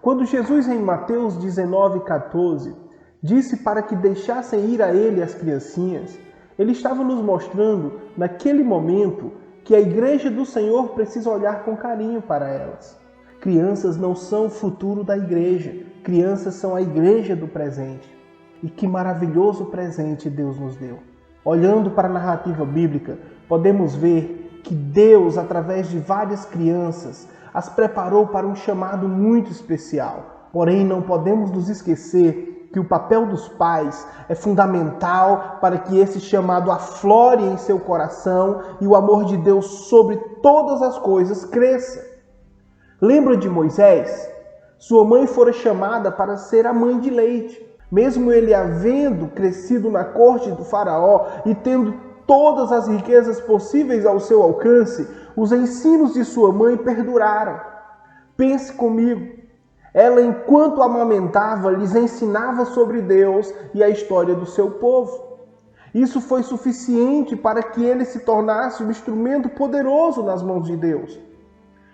Quando Jesus, em Mateus 19,14, disse para que deixassem ir a ele as criancinhas, ele estava nos mostrando, naquele momento, que a igreja do Senhor precisa olhar com carinho para elas. Crianças não são o futuro da igreja, crianças são a igreja do presente. E que maravilhoso presente Deus nos deu. Olhando para a narrativa bíblica, podemos ver que Deus, através de várias crianças, as preparou para um chamado muito especial. Porém, não podemos nos esquecer que o papel dos pais é fundamental para que esse chamado aflore em seu coração e o amor de Deus sobre todas as coisas cresça. Lembra de Moisés? Sua mãe fora chamada para ser a mãe de leite. Mesmo ele havendo crescido na corte do faraó e tendo todas as riquezas possíveis ao seu alcance, os ensinos de sua mãe perduraram. Pense comigo. Ela, enquanto amamentava, lhes ensinava sobre Deus e a história do seu povo. Isso foi suficiente para que ele se tornasse um instrumento poderoso nas mãos de Deus.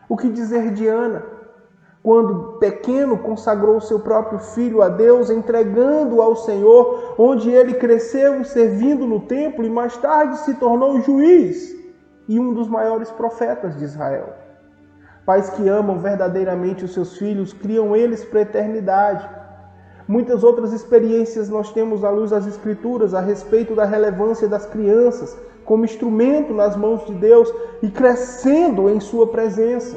O que dizer de Ana? Quando pequeno, consagrou seu próprio filho a Deus, entregando-o ao Senhor, onde ele cresceu servindo no templo e mais tarde se tornou juiz e um dos maiores profetas de Israel. Pais que amam verdadeiramente os seus filhos, criam eles para a eternidade. Muitas outras experiências nós temos à luz das Escrituras a respeito da relevância das crianças como instrumento nas mãos de Deus e crescendo em sua presença.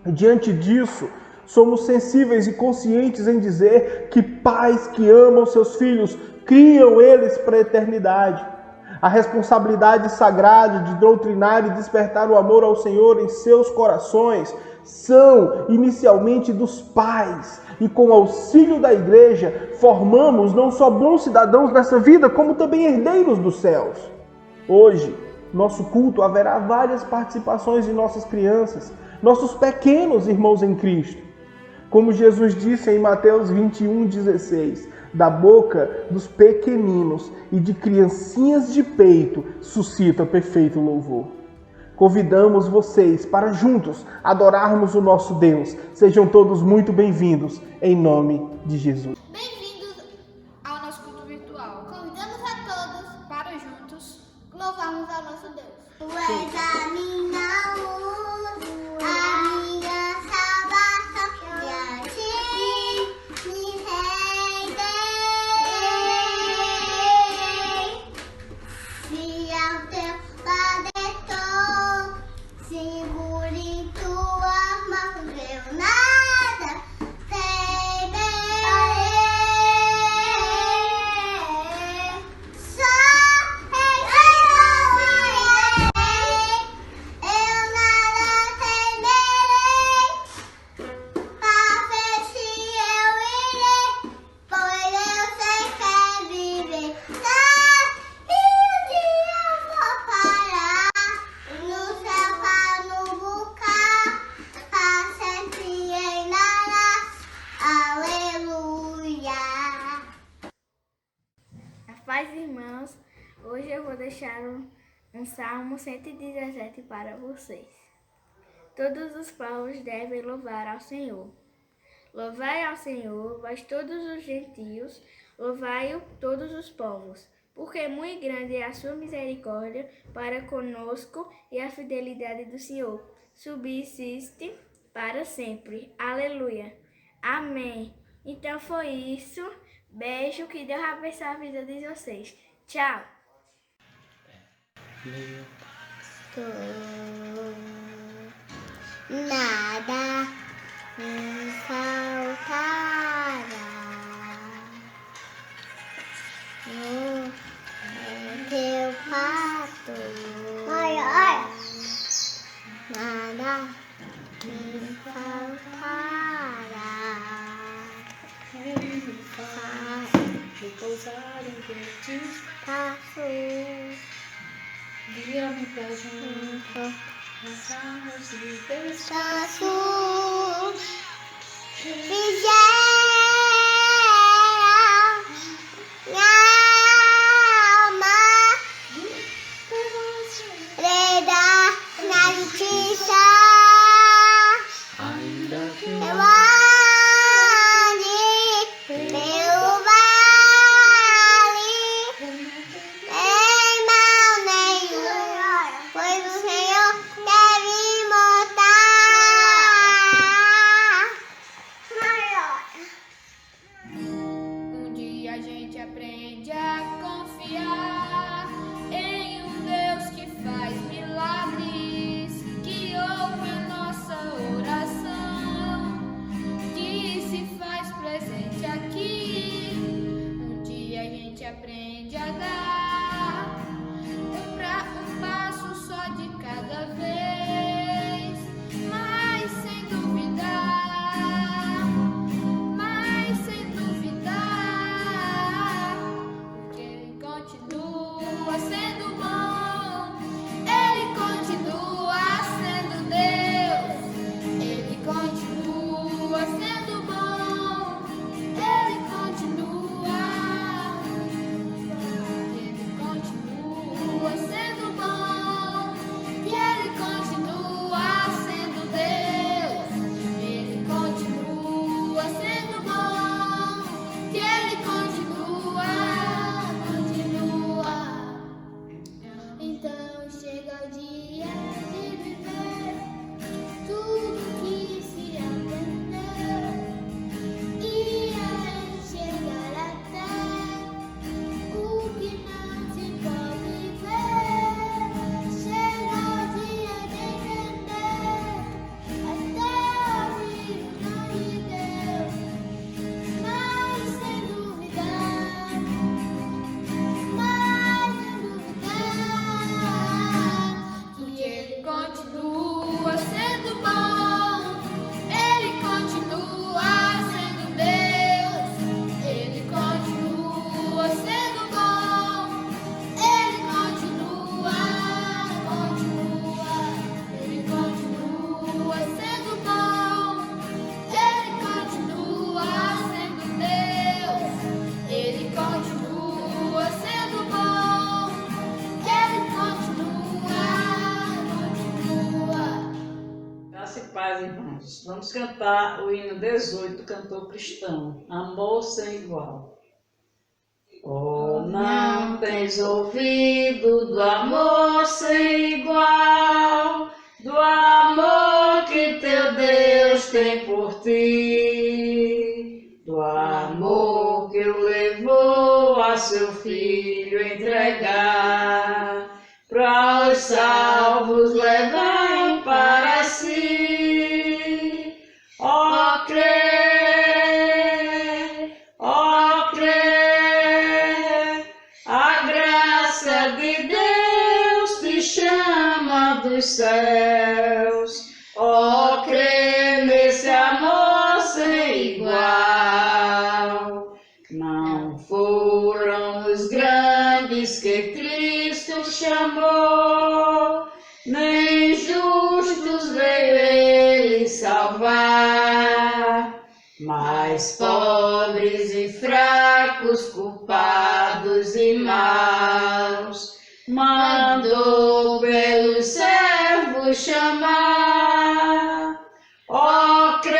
Diante disso, somos sensíveis e conscientes em dizer que pais que amam seus filhos criam eles para a eternidade. A responsabilidade sagrada de doutrinar e despertar o amor ao Senhor em seus corações são inicialmente dos pais. E com o auxílio da igreja, formamos não só bons cidadãos nessa vida, como também herdeiros dos céus. Hoje, nosso culto haverá várias participações de nossas crianças, nossos pequenos irmãos em Cristo. Como Jesus disse em Mateus 21,16, da boca dos pequeninos e de criancinhas de peito suscita perfeito louvor. Convidamos vocês para juntos adorarmos o nosso Deus. Sejam todos muito bem-vindos, em nome de Jesus. Bem-vindos ao nosso culto virtual. Convidamos a todos para juntos louvarmos ao nosso Deus. Tu és a minha luz, a minha salvação, e a ti me renderei. Se ao teu Padre estou, seguro em tua mão, eu nada temerei. Só em Ti confiarei, eu nada temerei. A frente eu irei, pois eu sei que é viver. E um dia eu vou parar no céu para não buscar, para sempre reinarás. Aleluia. A paz, irmãos, hoje eu vou deixar um Salmo 117 para vocês. Todos os povos devem louvar ao Senhor. Louvai ao Senhor, vós todos os gentios, louvai-o todos os povos, porque muito grande é a sua misericórdia para conosco e a fidelidade do Senhor subsiste para sempre. Aleluia. Amém. Então foi isso. Beijo, que Deus abençoe a vida de vocês. Tchau. Nada me faltará. No teu pato. Nada me faltará. Repousar em verdes Passos. guia-me pra junto nas águas de descanso. Passos. Fizeram minha alma preda na justiça. Ainda que Eu não todos. Vamos cantar o hino 18 do cantor cristão, Amor Sem Igual. Oh, não tens ouvido do amor sem igual, do amor que teu Deus tem por ti, do amor que o levou a seu filho entregar, para os salvos levar para si. Ó, crê, a graça de Deus te chama dos céus. Ó, crê nesse amor sem igual. Não foram os grandes que Cristo chamou, nem justos veio ele salvar, mas pobres e fracos, culpados e maus, mandou pelos servos chamar. Ó, crê,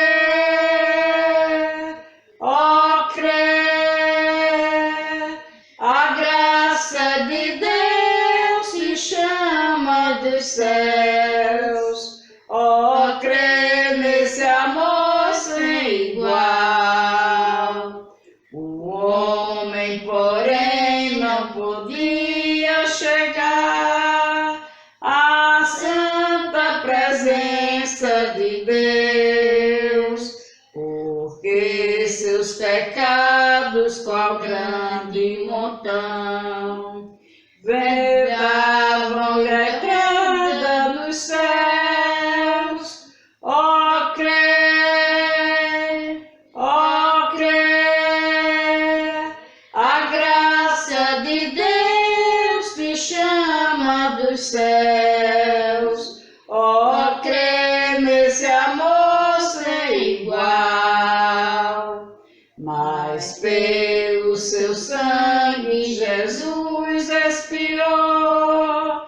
a graça de Deus te chama dos céus. Ó, crê nesse amor sem igual. O homem, porém, não podia chegar à santa presença de Deus, porque seus pecados, qual grande montão, vedavam-lhe a entrada nos céus. Ó, crê, a graça de Deus te chama dos céus. Ó, crê nesse amor sem igual. Mas pelo seu sangue Jesus expiou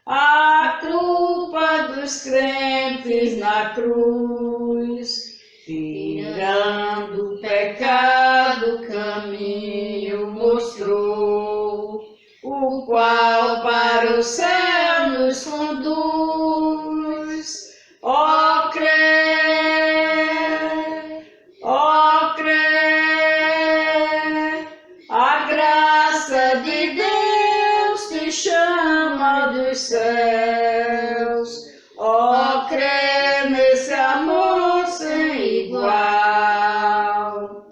a culpa dos crentes na cruz, tirando o pecado, caminho mostrou, o qual para o céu nos conduz. Ó, crê, a graça de Deus te chama dos céus. Ó, crê nesse amor sem igual.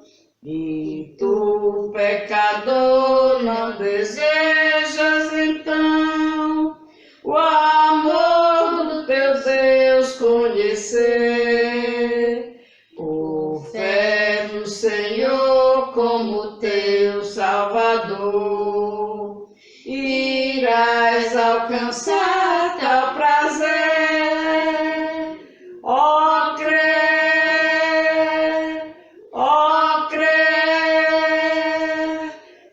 E tu, pecador, não desejas então o amor do teu Deus conhecer, por fé no Senhor como teu Salvador, irás alcançar tal prazer. Ó, crê,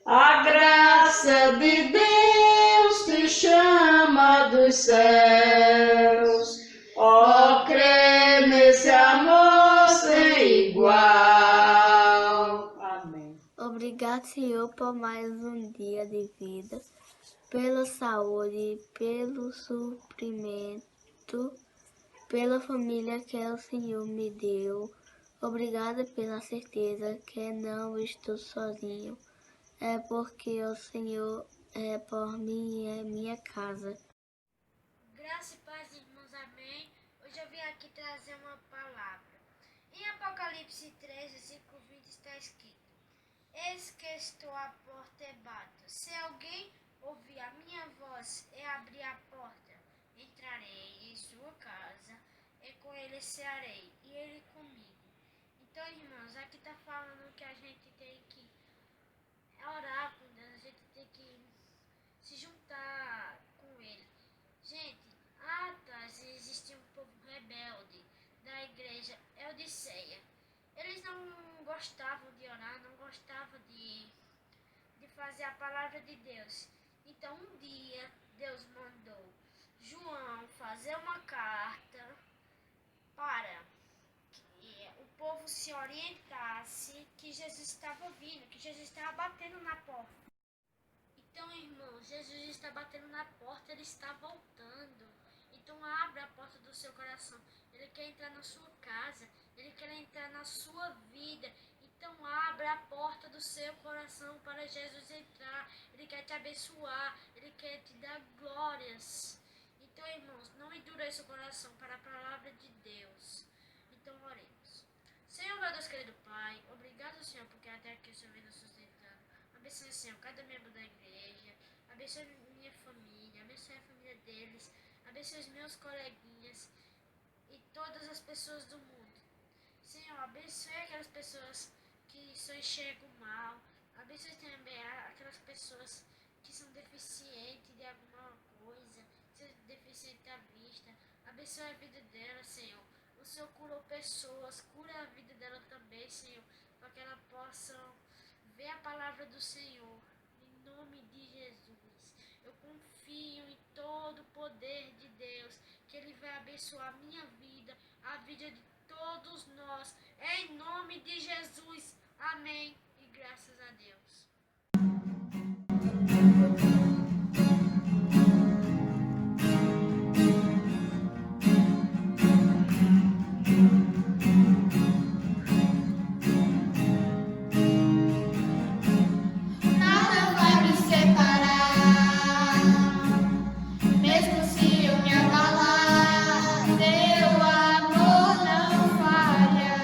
a graça de Deus te chama dos céus. Ó, crê nesse amor sem igual. Amém. Obrigado, Senhor, por mais um dia de vida, pela saúde, pelo suprimento, pela família que o Senhor me deu. Obrigada pela certeza que não estou sozinho. É porque o Senhor é por mim e é minha casa. Graça e paz, irmãos, amém. Hoje eu vim aqui trazer uma palavra. Em Apocalipse 3, versículo 20 está escrito: Eis que estou à porta e bato. Se alguém ouvir a minha voz e abrir a porta, entrarei em sua casa e com ele cearei, e ele comigo. Então, irmãos, aqui está falando que a gente tem que orar com Deus, a gente tem que se juntar com ele. Gente, atrás existia um povo rebelde da igreja Eodiceia. Eles não gostavam de orar, não gostavam de fazer a palavra de Deus. Então um dia Deus mandou João fazer uma carta para povo se orientasse que Jesus estava vindo, que Jesus estava batendo na porta. Então, irmãos, Jesus está batendo na porta, Ele está voltando. Então, abra a porta do seu coração. Ele quer entrar na sua casa, Ele quer entrar na sua vida. Então, abra a porta do seu coração para Jesus entrar. Ele quer te abençoar, Ele quer te dar glórias. Então, irmãos, não endureça o coração para a palavra de Deus. Então, oremos. Senhor, meu Deus, querido Pai, obrigado, Senhor, porque até aqui o Senhor vem nos sustentando. Abençoe, Senhor, cada membro da igreja. Abençoe minha família, abençoe a família deles. Abençoe os meus coleguinhas e todas as pessoas do mundo. Senhor, abençoe aquelas pessoas que só enxergam mal. Abençoe também aquelas pessoas que são deficientes de alguma coisa, são deficientes da vista. Abençoe a vida delas, Senhor. O Senhor curou pessoas, cura a vida dela também, Senhor, para que elas possam ver a palavra do Senhor. Em nome de Jesus, eu confio em todo o poder de Deus, que Ele vai abençoar a minha vida, a vida de todos nós. Em nome de Jesus. Amém. E graças a Deus. Nada vai me separar, mesmo se eu me abalar, teu amor não falha.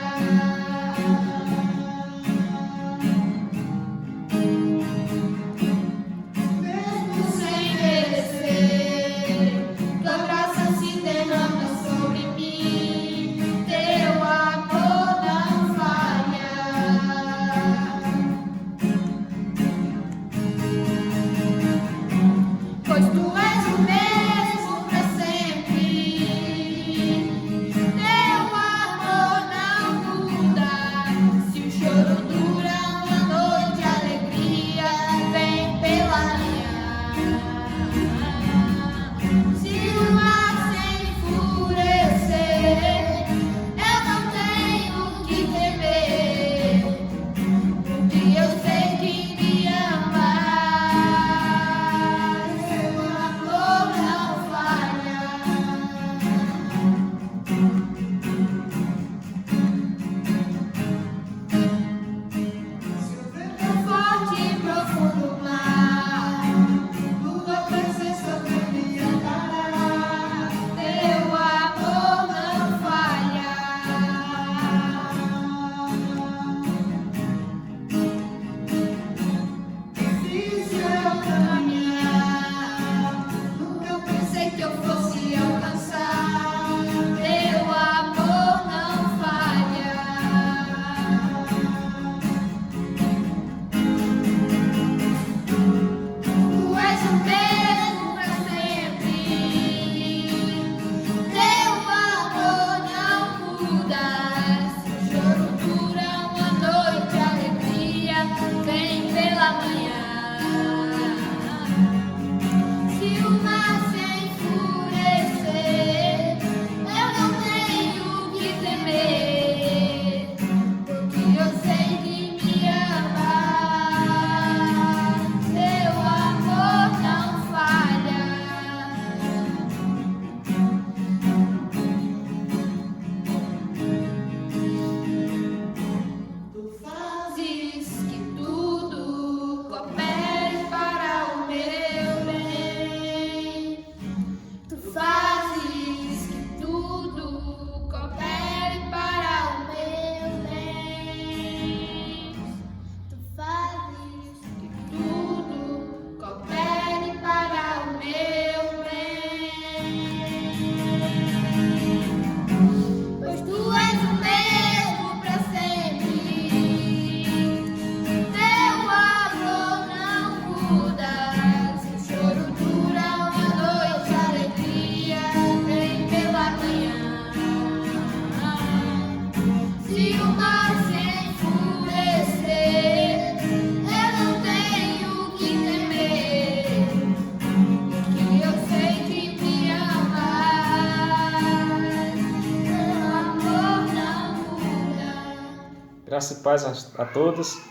Graça e paz a todos.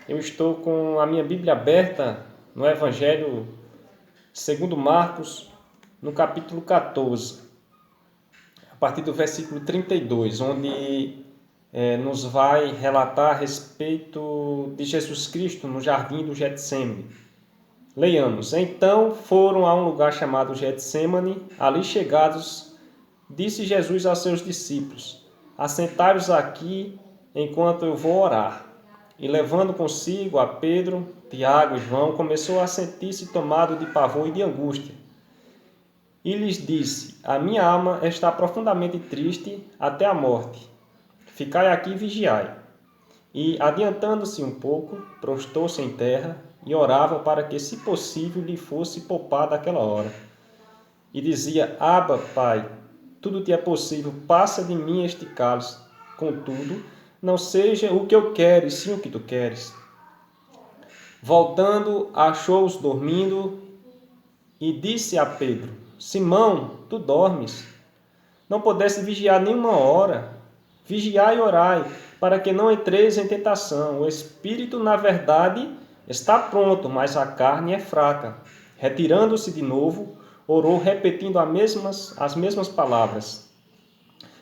Eu estou com a minha Bíblia aberta no Evangelho segundo Marcos, no capítulo 14, a partir do versículo 32, onde nos vai relatar a respeito de Jesus Cristo no jardim do Getsemane. Leiamos. Então foram a um lugar chamado Getsemane. Ali chegados, disse Jesus aos seus discípulos: assentai-vos aqui enquanto eu vou orar. E levando consigo a Pedro, Tiago e João, começou a sentir-se tomado de pavor e de angústia. E lhes disse: a minha alma está profundamente triste até a morte. Ficai aqui e vigiai. E, adiantando-se um pouco, prostou-se em terra e orava para que, se possível, lhe fosse poupada aquela hora. E dizia: Abba, Pai, tudo te é possível, passa de mim este cálice. Contudo, não seja o que eu quero, e sim o que tu queres. Voltando, achou-os dormindo e disse a Pedro: Simão, tu dormes? Não pudeste vigiar nenhuma hora? Vigiai e orai, para que não entreis em tentação. O espírito, na verdade, está pronto, mas a carne é fraca. Retirando-se de novo, orou, repetindo as mesmas palavras.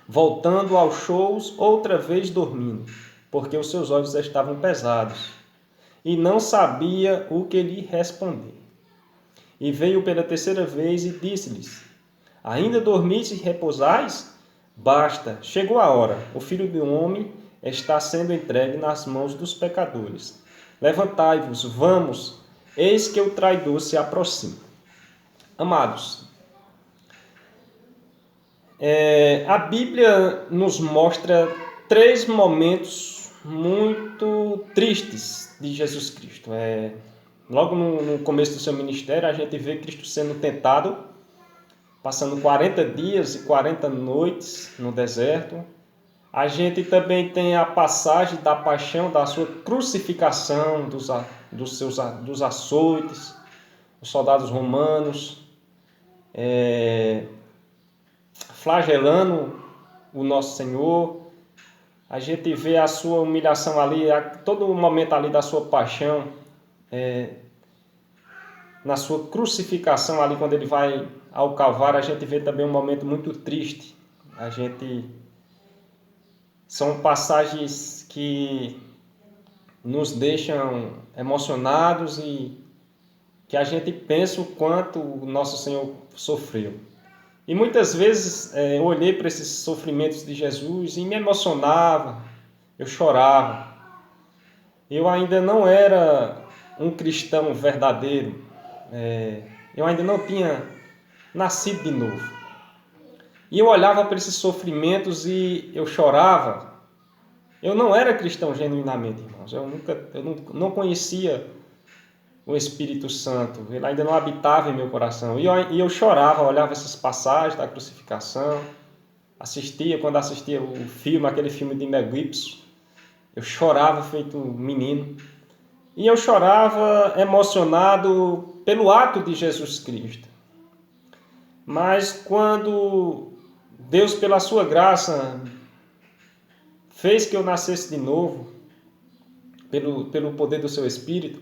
Voltando, achou-os outra vez dormindo, porque os seus olhos estavam pesados, e não sabia o que lhe responder. E veio pela terceira vez e disse-lhes: ainda dormis e repousais? Basta, chegou a hora. O Filho do Homem está sendo entregue nas mãos dos pecadores. Levantai-vos, vamos, eis que o traidor se aproxima. Amados, a Bíblia nos mostra 3 momentos muito tristes de Jesus Cristo. Logo no começo do seu ministério, a gente vê Cristo sendo tentado, passando 40 dias e 40 noites no deserto. A gente também tem a passagem da paixão, da sua crucificação, dos açoites, os soldados romanos, flagelando o nosso Senhor. A gente vê a sua humilhação ali, todo o momento ali da sua paixão, na sua crucificação ali, quando ele vai ao Calvário, a gente vê também um momento muito triste. São passagens que nos deixam emocionados e que a gente pensa o quanto o nosso Senhor sofreu. E muitas vezes eu olhei para esses sofrimentos de Jesus e me emocionava, eu chorava. Eu ainda não era um cristão verdadeiro, eu ainda não tinha nascido de novo. E eu olhava para esses sofrimentos e eu chorava. Eu não era cristão genuinamente, irmãos. Eu não conhecia o Espírito Santo. Ele ainda não habitava em meu coração. E eu chorava, olhava essas passagens da crucificação. Quando assistia aquele filme de Mel Gibson, eu chorava feito um menino. E eu chorava emocionado pelo ato de Jesus Cristo. Mas quando Deus, pela sua graça, fez que eu nascesse de novo, pelo poder do seu Espírito,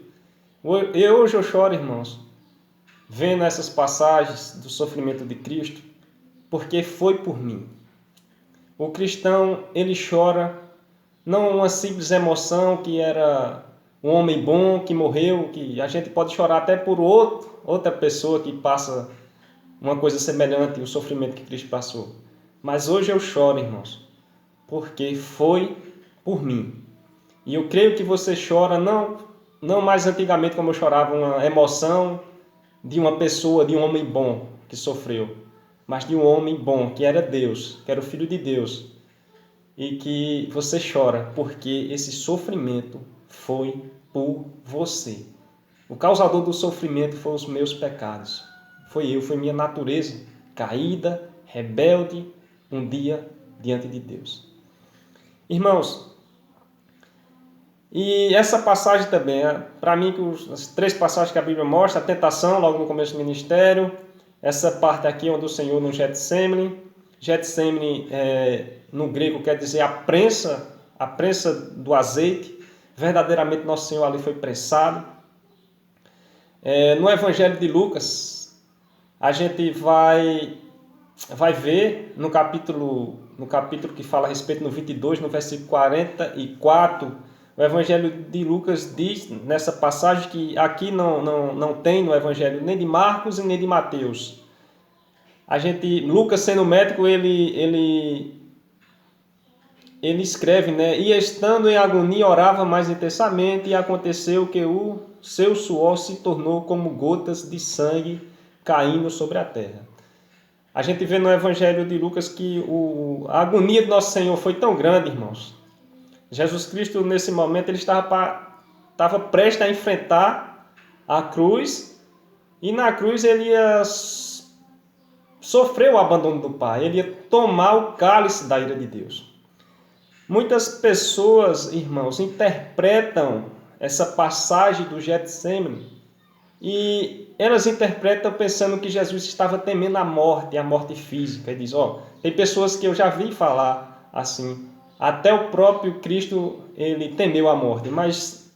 hoje eu choro, irmãos, vendo essas passagens do sofrimento de Cristo, porque foi por mim. O cristão, ele chora, não uma simples emoção que era um homem bom que morreu, que a gente pode chorar até por outra pessoa que passa uma coisa semelhante ao sofrimento que Cristo passou. Mas hoje eu choro, irmãos, porque foi por mim. E eu creio que você chora não mais antigamente como eu chorava, uma emoção de uma pessoa, de um homem bom que sofreu, mas de um homem bom, que era Deus, que era o Filho de Deus. E que você chora porque esse sofrimento foi por você. O causador do sofrimento foram os meus pecados. Foi minha natureza caída, rebelde, um dia diante de Deus. Irmãos, e essa passagem também, para mim, as 3 passagens que a Bíblia mostra, a tentação logo no começo do ministério, essa parte aqui onde o Senhor no Getsemane, no grego quer dizer a prensa a prensa do azeite. Verdadeiramente nosso Senhor ali foi prensado. No Evangelho de Lucas, a gente vai ver no capítulo que fala a respeito no 22, no versículo 44, o Evangelho de Lucas diz nessa passagem que aqui não tem no Evangelho nem de Marcos e nem de Mateus. Lucas, sendo médico, ele escreve, né? E estando em agonia, orava mais intensamente, e aconteceu que o seu suor se tornou como gotas de sangue caindo sobre a terra. A gente vê no Evangelho de Lucas que a agonia do nosso Senhor foi tão grande, irmãos. Jesus Cristo, nesse momento, ele estava prestes a enfrentar a cruz, e na cruz ele ia sofrer o abandono do Pai, ele ia tomar o cálice da ira de Deus. Muitas pessoas, irmãos, interpretam essa passagem do Getsemane e elas interpretam pensando que Jesus estava temendo a morte física. E diz, tem pessoas que eu já vi falar assim, até o próprio Cristo, ele temeu a morte, mas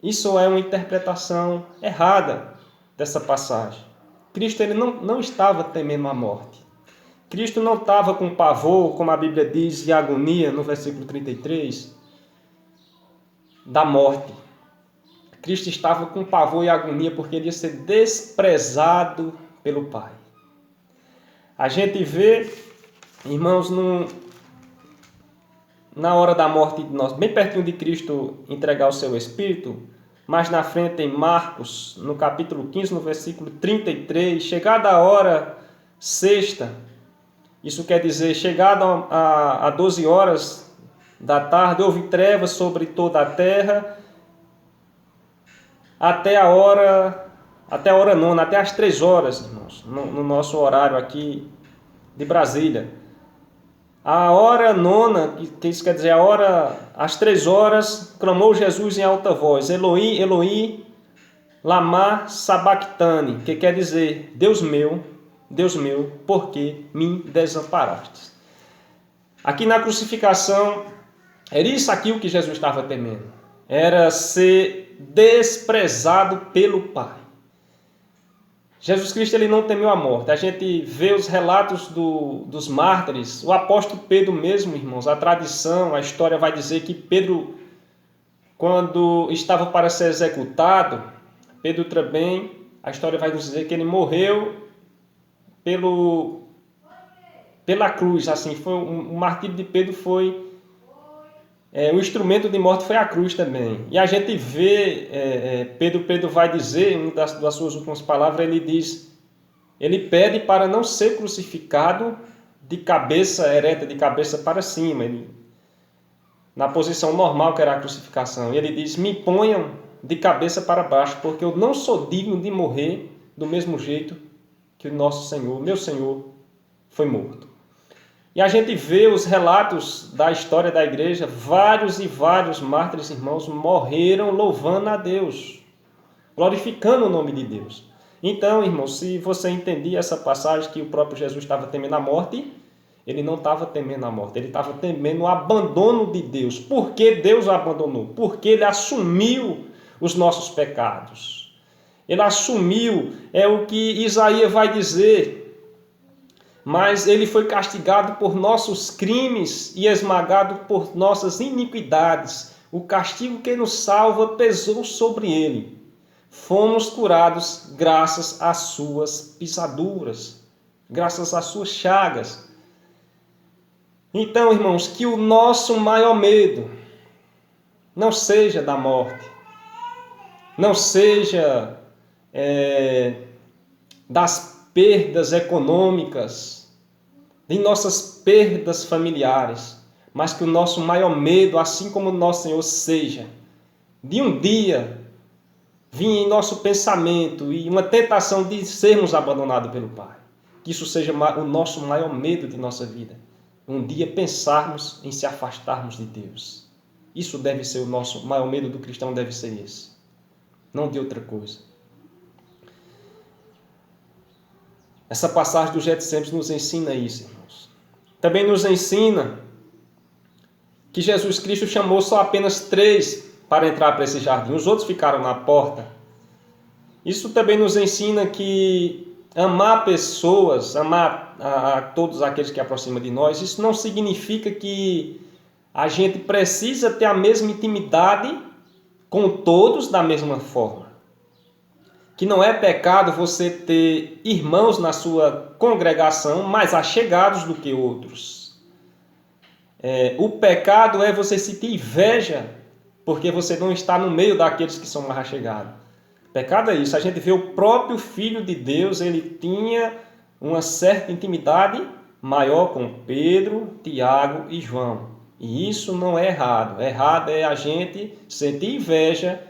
isso é uma interpretação errada dessa passagem. Cristo, ele não estava temendo a morte. Cristo não estava com pavor, como a Bíblia diz, e agonia, no versículo 33, da morte. Cristo estava com pavor e agonia porque ele ia ser desprezado pelo Pai. A gente vê, irmãos, na hora da morte de nós, bem pertinho de Cristo entregar o seu Espírito, mais na frente em Marcos, no capítulo 15, no versículo 33, chegada a hora sexta, isso quer dizer, chegado a 12 horas da tarde, houve trevas sobre toda a terra, até a hora nona, até as 3 horas, irmãos, no nosso horário aqui de Brasília. A hora nona, que isso quer dizer, às 3 horas, clamou Jesus em alta voz, Eloi, Eloi, lama sabachthani, que quer dizer, Deus meu, por que me desamparaste? Aqui na crucificação, era isso aqui o que Jesus estava temendo. Era ser desprezado pelo Pai. Jesus Cristo, ele não temeu a morte. A gente vê os relatos dos mártires. O apóstolo Pedro mesmo, irmãos, a tradição, a história vai dizer que Pedro, quando estava para ser executado, Pedro também, a história vai nos dizer que ele morreu pela cruz, assim, o martírio de Pedro foi, o instrumento de morte foi a cruz também. E a gente vê, Pedro vai dizer, uma das suas últimas palavras, ele pede para não ser crucificado de cabeça ereta, de cabeça para cima, na posição normal que era a crucificação. E ele diz, me ponham de cabeça para baixo, porque eu não sou digno de morrer do mesmo jeito que o nosso Senhor, meu Senhor, foi morto. E a gente vê os relatos da história da igreja, vários e vários mártires, irmãos, morreram louvando a Deus, glorificando o nome de Deus. Então, irmãos, se você entendia essa passagem que o próprio Jesus estava temendo a morte, ele não estava temendo a morte, ele estava temendo o abandono de Deus. Por que Deus o abandonou? Porque ele assumiu os nossos pecados. Ele assumiu, é o que Isaías vai dizer, mas ele foi castigado por nossos crimes e esmagado por nossas iniquidades. O castigo que nos salva pesou sobre ele. Fomos curados graças às suas pisaduras, graças às suas chagas. Então, irmãos, que o nosso maior medo não seja da morte, não seja das perdas econômicas, de nossas perdas familiares, mas que o nosso maior medo, assim como o nosso Senhor, seja de um dia vir em nosso pensamento e uma tentação de sermos abandonados pelo Pai. Que isso seja o nosso maior medo de nossa vida. Um dia pensarmos em se afastarmos de Deus. Isso deve ser o nosso maior medo do cristão, deve ser esse. Não de outra coisa. Essa passagem do Getsemane nos ensina isso, irmãos. Também nos ensina que Jesus Cristo chamou só apenas 3 para entrar para esse jardim. Os outros ficaram na porta. Isso também nos ensina que amar pessoas, amar a todos aqueles que aproximam de nós, isso não significa que a gente precisa ter a mesma intimidade com todos da mesma forma. Que não é pecado você ter irmãos na sua congregação mais achegados do que outros. O pecado é você sentir inveja porque você não está no meio daqueles que são mais achegados. Pecado é isso. A gente vê o próprio Filho de Deus, ele tinha uma certa intimidade maior com Pedro, Tiago e João. E isso não é errado. Errado é a gente sentir inveja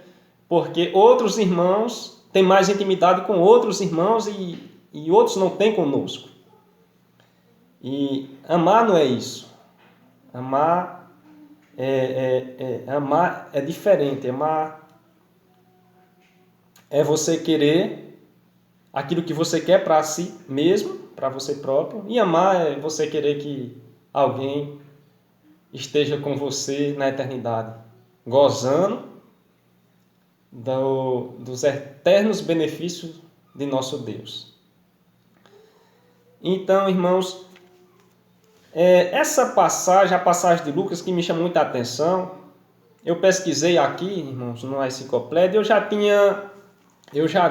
porque outros irmãos têm mais intimidade com outros irmãos e outros não têm conosco. E amar não é isso. Amar é diferente. Amar é você querer aquilo que você quer para si mesmo, para você próprio. E amar é você querer que alguém esteja com você na eternidade, gozando dos eternos benefícios de nosso Deus. Então, irmãos, essa passagem, a passagem de Lucas, que me chama muita atenção, eu pesquisei aqui, irmãos, no enciclopédia, eu já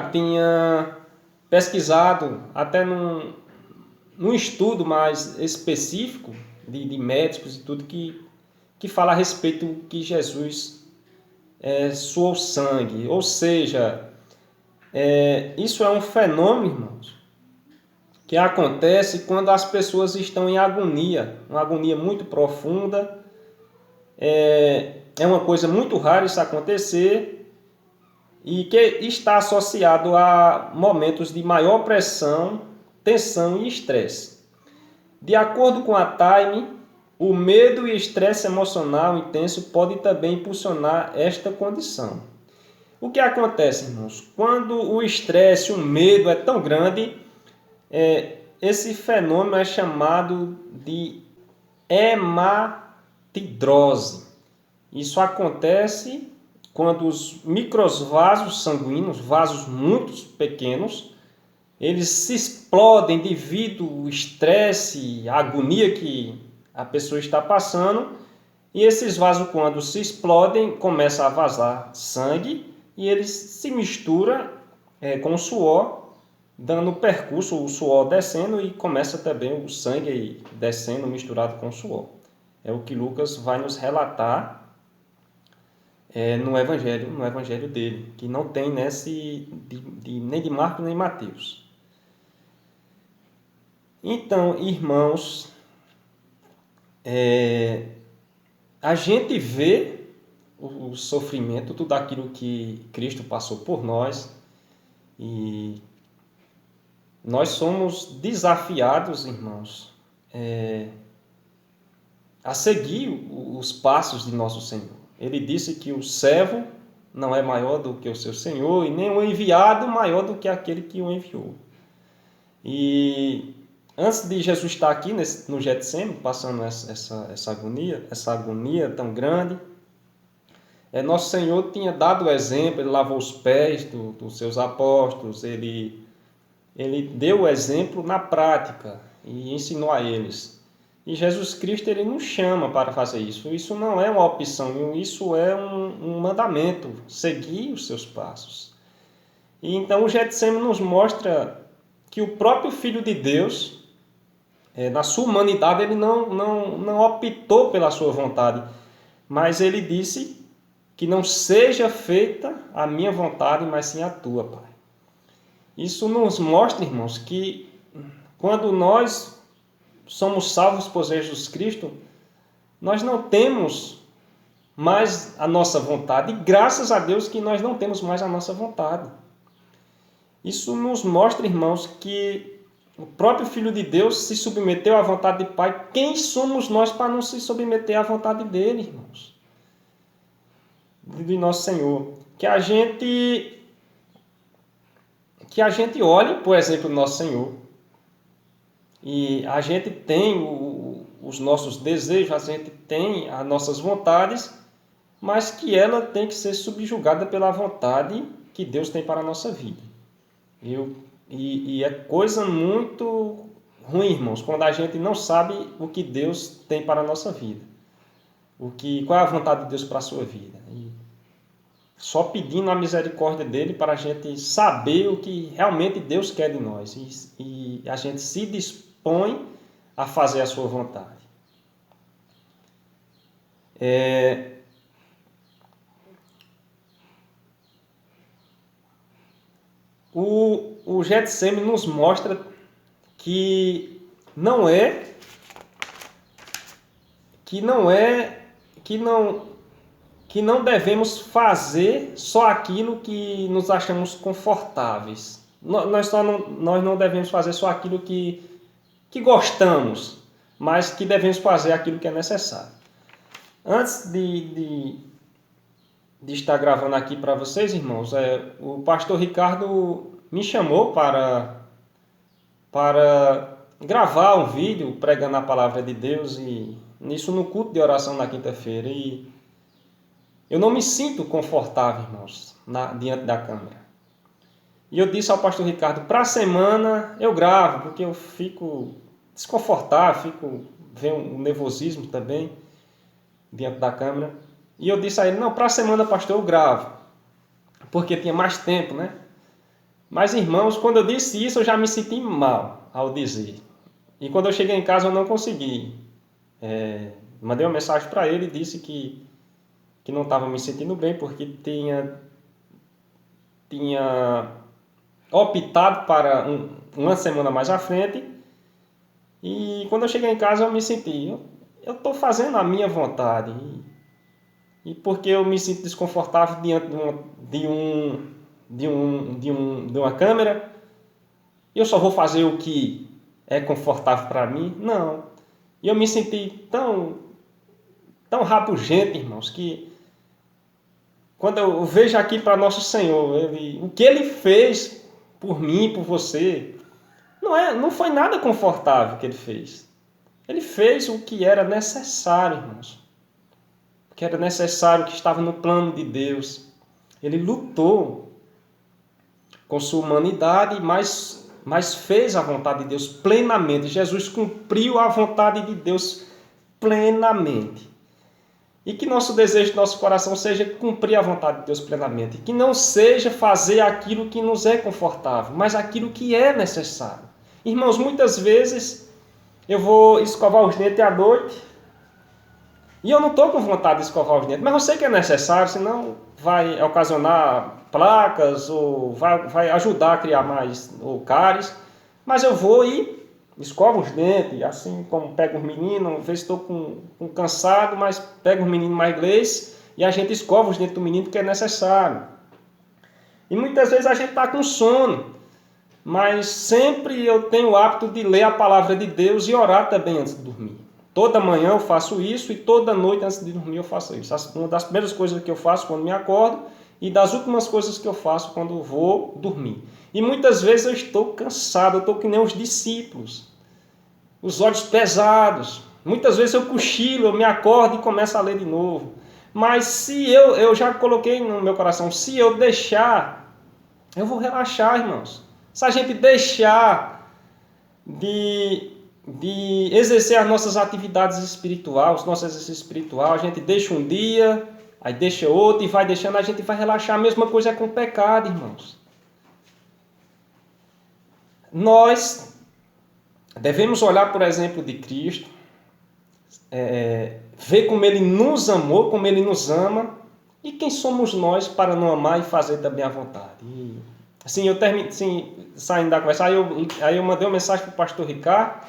tinha pesquisado até num estudo mais específico de médicos e tudo que fala a respeito que Jesus suou sangue. Ou seja, isso é um fenômeno, irmãos, que acontece quando as pessoas estão em agonia, uma agonia muito profunda. É uma coisa muito rara isso acontecer e que está associado a momentos de maior pressão, tensão e estresse. De acordo com a Time, o medo e estresse emocional intenso pode também impulsionar esta condição. O que acontece, irmãos? Quando o estresse, o medo é tão grande, esse fenômeno é chamado de hematidrose. Isso acontece quando os microvasos sanguíneos, vasos muito pequenos, eles se explodem devido ao estresse, à agonia que a pessoa está passando. E esses vasos, quando se explodem, começam a vazar sangue e eles se misturam com o suor, dando percurso, o suor descendo e começa também o sangue descendo misturado com o suor. É o que Lucas vai nos relatar no evangelho dele, que não tem nem de Marcos nem de Mateus. Então, irmãos, a gente vê o sofrimento, tudo aquilo que Cristo passou por nós, e nós somos desafiados, irmãos, a seguir os passos de nosso Senhor. Ele disse que o servo não é maior do que o seu Senhor e nem o enviado maior do que aquele que o enviou. E antes de Jesus estar aqui no Getsemane, passando essa agonia tão grande, nosso Senhor tinha dado o exemplo, ele lavou os pés dos seus apóstolos, ele deu o exemplo na prática e ensinou a eles. E Jesus Cristo, ele nos chama para fazer isso. Isso não é uma opção, isso é um mandamento, seguir os seus passos. E então o Getsemane nos mostra que o próprio Filho de Deus, na sua humanidade, ele não optou pela sua vontade, mas ele disse que não seja feita a minha vontade, mas sim a tua, Pai. Isso nos mostra, irmãos, que quando nós somos salvos por Jesus Cristo, nós não temos mais a nossa vontade, e graças a Deus que nós não temos mais a nossa vontade. Isso nos mostra, irmãos, que o próprio Filho de Deus se submeteu à vontade do Pai. Quem somos nós para não se submeter à vontade dele, irmãos? De nosso Senhor. Que a gente olhe, por exemplo, o nosso Senhor. E a gente tem os nossos desejos, a gente tem as nossas vontades, mas que ela tem que ser subjugada pela vontade que Deus tem para a nossa vida. E é coisa muito ruim, irmãos, quando a gente não sabe o que Deus tem para a nossa vida. Qual é a vontade de Deus para a sua vida. E só pedindo a misericórdia dele para a gente saber o que realmente Deus quer de nós. E a gente se dispõe a fazer a sua vontade. O Getsemane nos mostra que não devemos fazer só aquilo que nos achamos confortáveis. Nós não devemos fazer só aquilo que gostamos, mas que devemos fazer aquilo que é necessário. Antes de estar gravando aqui para vocês, irmãos, o pastor Ricardo me chamou para gravar um vídeo pregando a palavra de Deus, e isso no culto de oração na quinta-feira. E eu não me sinto confortável, irmãos, diante da câmera. E eu disse ao pastor Ricardo, para a semana eu gravo, porque eu fico desconfortável, vem um nervosismo também diante da câmera. E eu disse a ele, não, para a semana, pastor, eu gravo, porque tinha mais tempo, né? Mas, irmãos, quando eu disse isso, eu já me senti mal ao dizer. E quando eu cheguei em casa, eu não consegui. Mandei uma mensagem para ele e disse que não estava me sentindo bem, porque tinha optado para uma semana mais à frente. E quando eu cheguei em casa, eu me senti, eu estou fazendo a minha vontade. E porque eu me sinto desconfortável diante de uma câmera, eu só vou fazer o que é confortável para mim? Não. E eu me senti tão rabugento, irmãos, que quando eu vejo aqui para nosso Senhor, o que Ele fez por mim, por você, não foi nada confortável que Ele fez. Ele fez o que era necessário, irmãos. O que era necessário, que estava no plano de Deus. Ele lutou com sua humanidade, mas fez a vontade de Deus plenamente. Jesus cumpriu a vontade de Deus plenamente. E que nosso desejo do nosso coração seja cumprir a vontade de Deus plenamente. Que não seja fazer aquilo que nos é confortável, mas aquilo que é necessário. Irmãos, muitas vezes eu vou escovar os dentes à noite e eu não estou com vontade de escovar os dentes, mas eu sei que é necessário, senão vai ocasionar placas ou vai ajudar a criar mais cáries. Mas eu vou e escovo os dentes, assim como pego os meninos, às vezes estou com cansado, mas pego os meninos mais inglês e a gente escova os dentes do menino porque é necessário. E muitas vezes a gente está com sono, mas sempre eu tenho o hábito de ler a palavra de Deus e orar também antes de dormir. Toda manhã eu faço isso e toda noite antes de dormir eu faço isso. Uma das primeiras coisas que eu faço quando me acordo e das últimas coisas que eu faço quando vou dormir. E muitas vezes eu estou cansado, eu estou que nem os discípulos, os olhos pesados. Muitas vezes eu cochilo, eu me acordo e começo a ler de novo. Mas se eu já coloquei no meu coração, se eu deixar, eu vou relaxar, irmãos. Se a gente deixar de exercer as nossas atividades espirituais, os nossos exercícios espirituais, a gente deixa um dia, aí deixa outro e vai deixando, a gente vai relaxar. A mesma coisa é com o pecado, irmãos. Nós devemos olhar, por exemplo, de Cristo, ver como Ele nos amou, como Ele nos ama, e quem somos nós para não amar e fazer também a vontade. E, assim, eu termino, assim, saindo da conversa, aí eu mandei uma mensagem para o pastor Ricardo,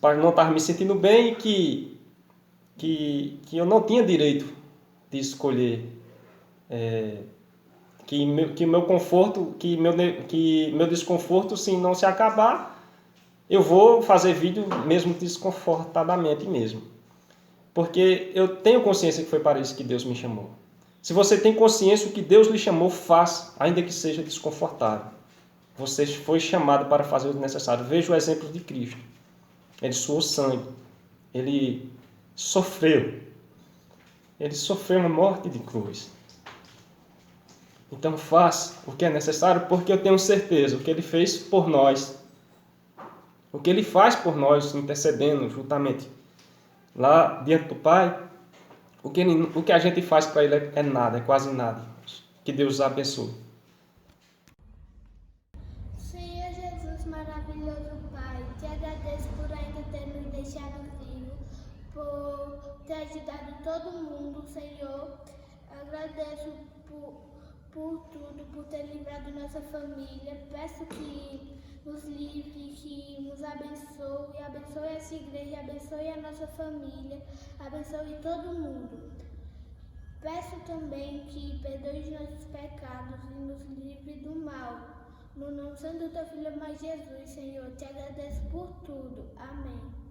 para não estar me sentindo bem e que eu não tinha direito de escolher, que meu conforto, que meu desconforto, se não se acabar, eu vou fazer vídeo mesmo desconfortadamente mesmo. Porque eu tenho consciência que foi para isso que Deus me chamou. Se você tem consciência do que Deus lhe chamou, faça, ainda que seja desconfortável. Você foi chamado para fazer o necessário. Veja o exemplo de Cristo. Ele suou sangue. Ele sofreu. Ele sofreu uma morte de cruz. Então faça o que é necessário, porque eu tenho certeza, o que Ele fez por nós, o que Ele faz por nós, intercedendo juntamente lá diante do Pai, o que a gente faz para Ele é nada, é quase nada, irmãos. Que Deus os abençoe. Senhor Jesus maravilhoso Pai, te agradeço por ainda ter nos deixado vivos, por ter ajudado todo mundo, Senhor. Agradeço por tudo, por ter livrado nossa família. Peço que nos livre, que nos abençoe essa igreja, abençoe a nossa família, abençoe todo mundo. Peço também que perdoe os nossos pecados e nos livre do mal. No nome santo do teu Filho mais Jesus, Senhor, te agradeço por tudo. Amém.